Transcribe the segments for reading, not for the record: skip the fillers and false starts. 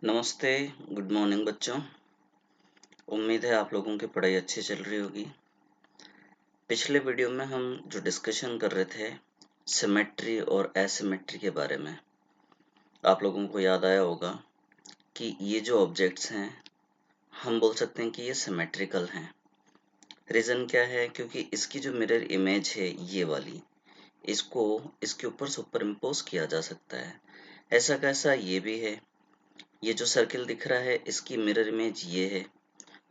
नमस्ते, good morning बच्चों। उम्मीद है आप लोगों की पढ़ाई अच्छी चल रही होगी। पिछले वीडियो में हम जो डिस्कशन कर रहे थे सिमेट्री और एसिमेट्री के बारे में, आप लोगों को याद आया होगा कि ये जो ऑब्जेक्ट्स हैं हम बोल सकते हैं कि ये सिमेट्रिकल हैं। रीज़न क्या है? क्योंकि इसकी जो मिरर इमेज है ये वाली, इसको इसके ऊपर सुपर इम्पोज किया जा सकता है। ऐसा कैसा ये भी है। ये जो सर्किल दिख रहा है इसकी मिरर इमेज ये है,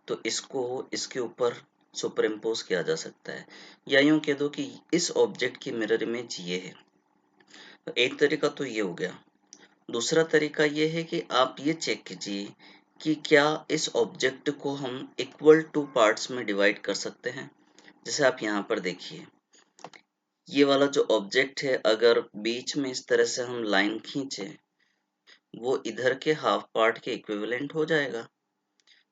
तो इसको इसके ऊपर सुपर इम्पोज किया जा सकता है, या यूं कह दो कि इस ऑब्जेक्ट की मिरर इमेज ये है। तो एक तरीका तो ये हो गया। दूसरा तरीका ये है कि आप ये चेक कीजिए कि क्या इस ऑब्जेक्ट को हम इक्वल टू पार्ट्स में डिवाइड कर सकते हैं। जैसे आप यहाँ पर देखिए, ये वाला जो ऑब्जेक्ट है अगर बीच में इस तरह से हम लाइन खींचे, वो इधर के हाफ पार्ट के इक्विवेलेंट हो जाएगा।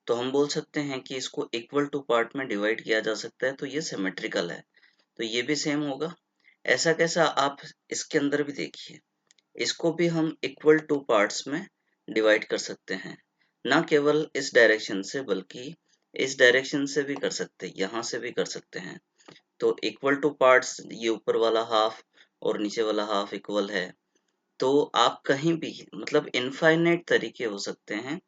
तो हम बोल सकते हैं कि इसको इक्वल टू पार्ट में डिवाइड किया जा सकता है, तो ये सिमेट्रिकल है। तो ये भी सेम होगा। ऐसा कैसा, आप इसके अंदर भी देखिए, इसको भी हम इक्वल टू पार्ट्स में डिवाइड कर सकते हैं। ना केवल इस डायरेक्शन से बल्कि इस डायरेक्शन से भी कर सकते हैं, यहाँ से भी कर सकते हैं। तो इक्वल टू पार्ट्स, ये ऊपर वाला हाफ और नीचे वाला हाफ इक्वल है। तो आप कहीं भी मतलब इनफाइनाइट तरीके हो सकते हैं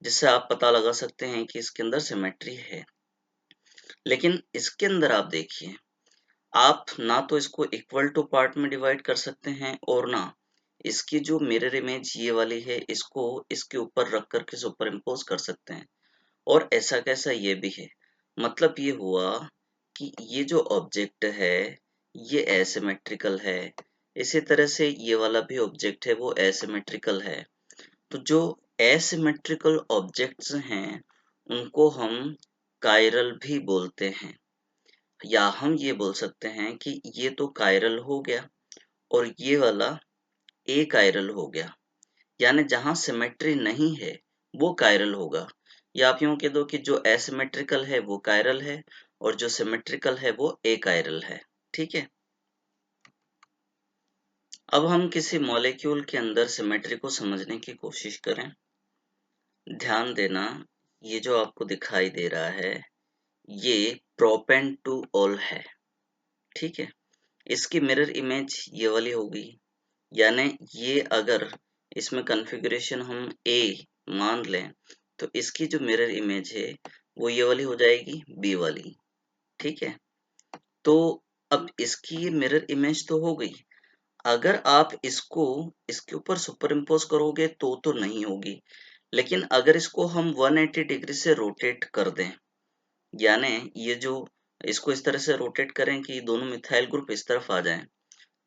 जिससे आप पता लगा सकते हैं कि इसके अंदर सिमेट्री है। लेकिन इसके अंदर आप देखिए, आप ना तो इसको इक्वल टू पार्ट में डिवाइड कर सकते हैं और ना इसकी जो मिरर इमेज ये वाली है इसको इसके ऊपर रख करके सुपर इम्पोज कर सकते हैं। और ऐसा कैसा ये भी है। मतलब ये हुआ कि ये जो ऑब्जेक्ट है ये एसिमेट्रिकल है, इसी तरह से ये वाला भी ऑब्जेक्ट है वो एसिमेट्रिकल है। तो जो एसिमेट्रिकल ऑब्जेक्ट्स हैं उनको हम कायरल भी बोलते हैं, या हम ये बोल सकते हैं कि ये तो कायरल हो गया और ये वाला ए कायरल हो गया। यानी जहां सिमेट्री नहीं है वो कायरल होगा, या आप यूं कह दो कि जो एसिमेट्रिकल है वो कायरल है और जो सिमेट्रिकल है वो ए कायरल है। ठीक है। अब हम किसी मॉलिक्यूल के अंदर सिमेट्री को समझने की कोशिश करें। ध्यान देना, ये जो आपको दिखाई दे रहा है ये प्रोपेन टू ऑल है। ठीक है। इसकी मिरर इमेज ये वाली होगी, यानी ये अगर इसमें कॉन्फ़िगरेशन हम ए मान लें तो इसकी जो मिरर इमेज है वो ये वाली हो जाएगी बी वाली। ठीक है। तो अब इसकी मिरर इमेज तो हो गई, अगर आप इसको इसके ऊपर सुपर इम्पोज करोगे तो नहीं होगी। लेकिन अगर इसको हम 180 डिग्री से रोटेट कर दें, यानी ये जो इसको इस तरह से रोटेट करें कि दोनों मिथाइल ग्रुप इस तरफ आ जाएं,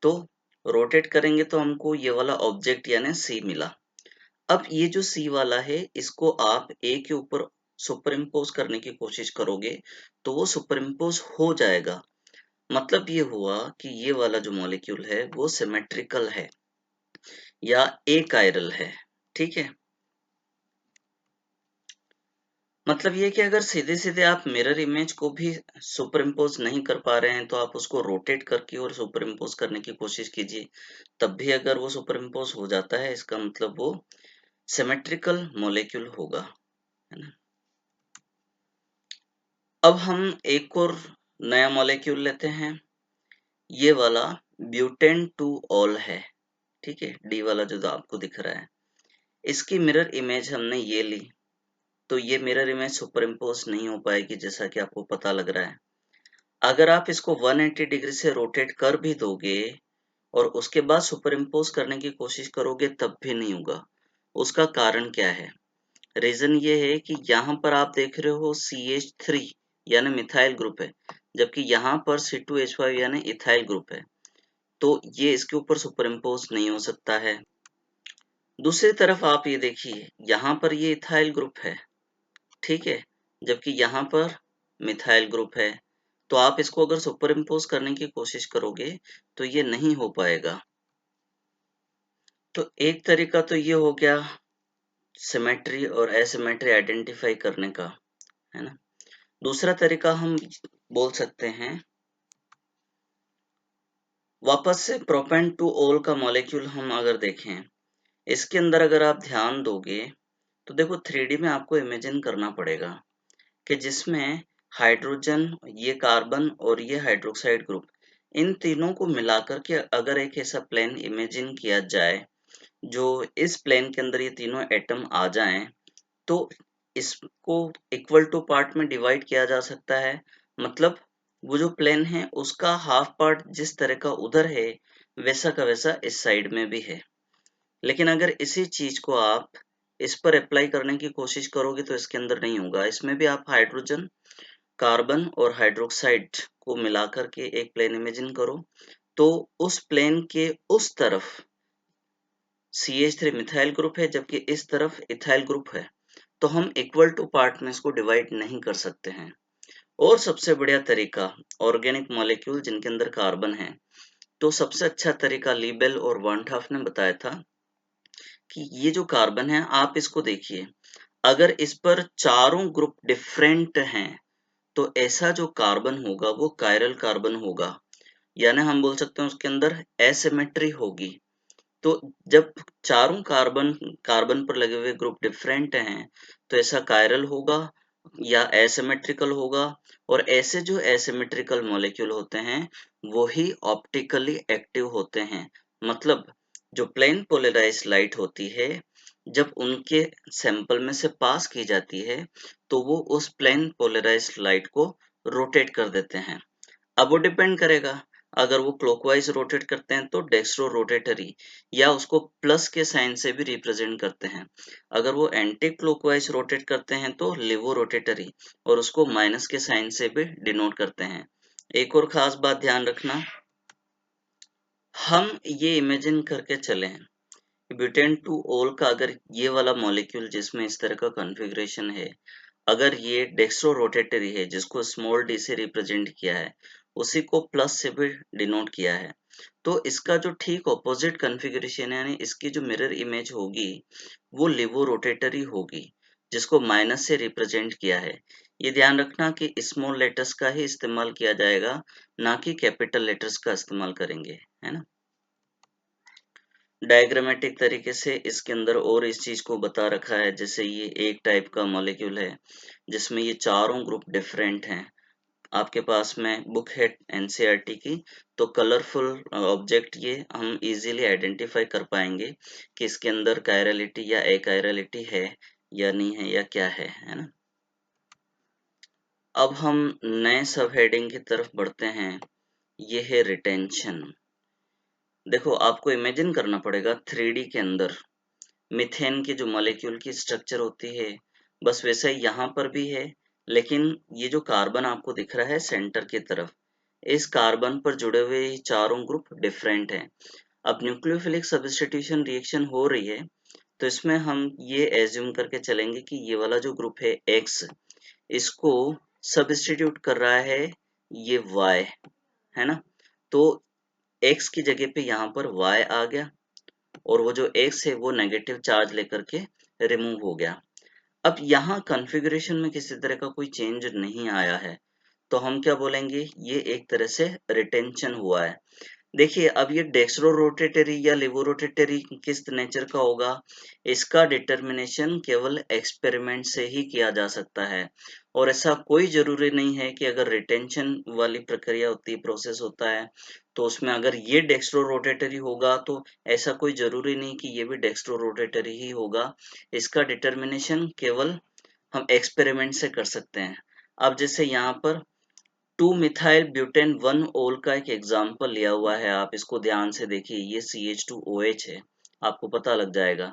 तो रोटेट करेंगे तो हमको ये वाला ऑब्जेक्ट यानी सी मिला। अब ये जो सी वाला है इसको आप ए के ऊपर सुपर इम्पोज करने की कोशिश करोगे तो वो सुपर इम्पोज हो जाएगा। मतलब ये हुआ कि ये वाला जो मॉलिक्यूल है वो सिमेट्रिकल है या ए कायरल है। ठीक है। मतलब ये कि अगर सीधे सीधे आप मिरर इमेज को भी सुपर इम्पोज नहीं कर पा रहे हैं तो आप उसको रोटेट करके और सुपर इम्पोज करने की कोशिश कीजिए, तब भी अगर वो सुपर इम्पोज हो जाता है इसका मतलब वो सिमेट्रिकल मॉलिक्यूल होगा, है ना। अब हम एक और नया मॉलिक्यूल लेते हैं, ये वाला ब्यूटेन टू ऑल है। ठीक है, डी वाला जो आपको दिख रहा है, इसकी मिरर इमेज हमने ये ली, तो ये मिरर इमेज सुपर इम्पोज नहीं हो पाएगी जैसा कि आपको पता लग रहा है। अगर आप इसको 180 डिग्री से रोटेट कर भी दोगे और उसके बाद सुपर इम्पोज करने की कोशिश करोगे तब भी नहीं होगा। उसका कारण क्या है? रीजन ये है कि यहाँ पर आप देख रहे हो CH3 यानी मिथाइल ग्रुप है, जबकि यहाँ पर C2H5 यानी इथाइल ग्रुप है, तो ये इसके ऊपर सुपर इम्पोज नहीं हो सकता है। दूसरी तरफ आप ये देखिए, यहाँ पर ये इथाइल ग्रुप है, ठीक है, जबकि यहाँ पर मिथाइल ग्रुप है। तो आप इसको अगर सुपर इम्पोज करने की कोशिश करोगे तो ये नहीं हो पाएगा। तो एक तरीका तो ये हो गया सिमेट्री और एसिमेट्री आइडेंटिफाई करने का, है ना। दूसरा तरीका हम बोल सकते हैं, वापस से प्रोपेन टू ऑल का मॉलिक्यूल हम अगर देखें, इसके अंदर अगर आप ध्यान दोगे तो देखो 3D में आपको इमेजिन करना पड़ेगा कि जिसमें हाइड्रोजन, ये कार्बन और ये हाइड्रोक्साइड ग्रुप, इन तीनों को मिलाकर के अगर एक ऐसा प्लेन इमेजिन किया जाए जो इस प्लेन के अंदर ये तीनों एटम आ जाएं, तो इसको इक्वल टू पार्ट में डिवाइड किया जा सकता है। मतलब वो जो प्लेन है उसका हाफ पार्ट जिस तरह का उधर है वैसा का वैसा इस साइड में भी है। लेकिन अगर इसी चीज को आप इस पर अप्लाई करने की कोशिश करोगे तो इसके अंदर नहीं होगा। इसमें भी आप हाइड्रोजन, कार्बन और हाइड्रोक्साइड को मिलाकर के एक प्लेन इमेजिन करो, तो उस प्लेन के उस तरफ CH3 मिथाइल ग्रुप है जबकि इस तरफ इथाइल ग्रुप है, तो हम इक्वल टू पार्ट में इसको डिवाइड नहीं कर सकते हैं। और सबसे बढ़िया तरीका ऑर्गेनिक मॉलिक्यूल जिनके अंदर कार्बन है, तो सबसे अच्छा तरीका लीबेल और वान हाफ ने बताया था कि ये जो कार्बन है आप इसको देखिए, अगर इस पर चारों ग्रुप डिफरेंट हैं तो ऐसा जो कार्बन होगा वो कायरल कार्बन होगा, यानी हम बोल सकते हैं उसके अंदर एसिमेट्री होगी। तो जब चारों कार्बन कार्बन पर लगे हुए ग्रुप डिफरेंट हैं तो ऐसा कायरल होगा या एसिमेट्रिकल होगा। और ऐसे जो एसिमेट्रिकल मॉलिक्यूल होते हैं वो ही ऑप्टिकली एक्टिव होते हैं। मतलब जो प्लेन पोलराइज्ड लाइट होती है जब उनके सैंपल में से पास की जाती है तो वो उस प्लेन पोलराइज्ड लाइट को रोटेट कर देते हैं। अब वो डिपेंड करेगा, अगर वो क्लॉकवाइज रोटेट करते हैं तो डेक्स्ट्रो रोटेटरी या उसको प्लस के साइन से भी रिप्रेजेंट करते हैं। अगर वो एंटी क्लॉकवाइज रोटेट करते हैं तो लिवो रोटेटरी और उसको माइनस के साइन से भी डिनोट करते हैं। एक और खास बात ध्यान रखना, हम ये इमेजिन करके चले ब्यूटेन टू ओल का अगर ये वाला मॉलिक्यूल जिसमें इस तरह का कॉन्फ़िगरेशन है, अगर ये डेक्स्ट्रो रोटेटरी है जिसको स्मॉल डी से रिप्रेजेंट किया है, उसी को प्लस से भी डिनोट किया है, तो इसका जो ठीक ऑपोजिट कॉन्फ़िगरेशन है यानी इसकी जो मिरर इमेज होगी वो लिवो रोटेटरी होगी जिसको माइनस से रिप्रेजेंट किया है। ये ध्यान रखना कि स्मॉल लेटर्स का ही इस्तेमाल किया जाएगा, ना कि कैपिटल लेटर्स का इस्तेमाल करेंगे, है ना। डायग्रामेटिक तरीके से इसके अंदर और इस चीज को बता रखा है, जैसे ये एक टाइप का मॉलिक्यूल है जिसमें ये चारों ग्रुप डिफरेंट हैं। आपके पास में बुक है एनसीईआरटी की, तो कलरफुल ऑब्जेक्ट ये हम इजीली आइडेंटिफाई कर पाएंगे कि इसके अंदर कायरलिटी या अकायरलिटी है या नहीं है या क्या है ना। अब हम नए सब हेडिंग की तरफ बढ़ते हैं, ये है रिटेंशन। देखो आपको इमेजिन करना पड़ेगा 3D के अंदर मीथेन की जो मॉलिक्यूल की स्ट्रक्चर होती है बस वैसा ही यहाँ पर भी है, लेकिन ये जो कार्बन आपको दिख रहा है सेंटर की तरफ, इस कार्बन पर जुड़े हुए ये चारों ग्रुप डिफरेंट हैं। अब न्यूक्लियोफिलिक सब्स्टिट्यूशन रिएक्शन हो रही है तो इसमें हम ये एज्यूम करके चलेंगे कि ये वाला जो ग्रुप है X, इसको सब्स्टिट्यूट कर रहा है ये Y, है ना। तो X की जगह पे यहाँ पर Y आ गया और वो जो X है वो नेगेटिव चार्ज लेकर के रिमूव हो गया। अब यहाँ कॉन्फ़िगरेशन में किसी तरह का कोई चेंज नहीं आया है, तो हम क्या बोलेंगे, ये एक तरह से रिटेंशन हुआ है। देखिए अब ये डेक्स्ट्रो रोटेटरी या लिवो रोटेटरी किस नेचर का होगा, इसका डिटर्मिनेशन केवल एक्सपेरिमेंट से ही किया जा सकता है। और ऐसा कोई जरूरी नहीं है कि अगर रिटेंशन वाली प्रक्रिया होती है, प्रोसेस होता है, तो उसमें अगर ये डेक्स्ट्रो रोटेटरी होगा तो ऐसा कोई जरूरी नहीं कि ये भी डेक्स्ट्रो रोटेटरी ही होगा। इसका डिटर्मिनेशन केवल हम एक्सपेरिमेंट से कर सकते हैं। अब जैसे यहाँ पर 2 मिथाइल ब्यूटेन 1 ओल का एक एग्जाम्पल लिया हुआ है, आप इसको ध्यान से देखिए, ये CH2OH है, आपको पता लग जाएगा।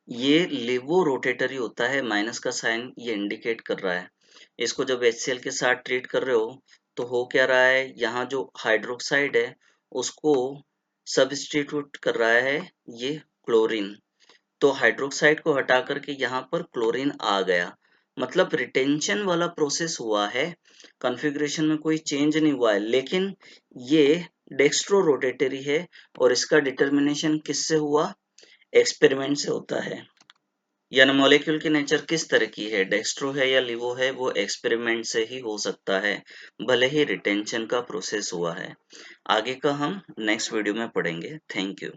ये लिवो रोटेटरी होता है, माइनस का साइन ये इंडिकेट कर रहा है। इसको जब HCl के साथ ट्रीट कर रहे हो तो हो क्या रहा है, यहाँ जो हाइड्रोक्साइड है उसको सब्स्टिट्यूट कर रहा है ये क्लोरीन, तो हाइड्रोक्साइड को हटा करके यहाँ पर क्लोरीन आ गया। मतलब रिटेंशन वाला प्रोसेस हुआ है, कॉन्फ़िगरेशन में कोई चेंज नहीं हुआ है, लेकिन ये डेक्स्ट्रो रोटेटरी है और इसका डिटर्मिनेशन किससे हुआ, एक्सपेरिमेंट से होता है। यानी मॉलिक्यूल की नेचर किस तरह की है, डेक्स्ट्रो है या लिवो है, वो एक्सपेरिमेंट से ही हो सकता है, भले ही रिटेंशन का प्रोसेस हुआ है। आगे का हम नेक्स्ट वीडियो में पढ़ेंगे। Thank you.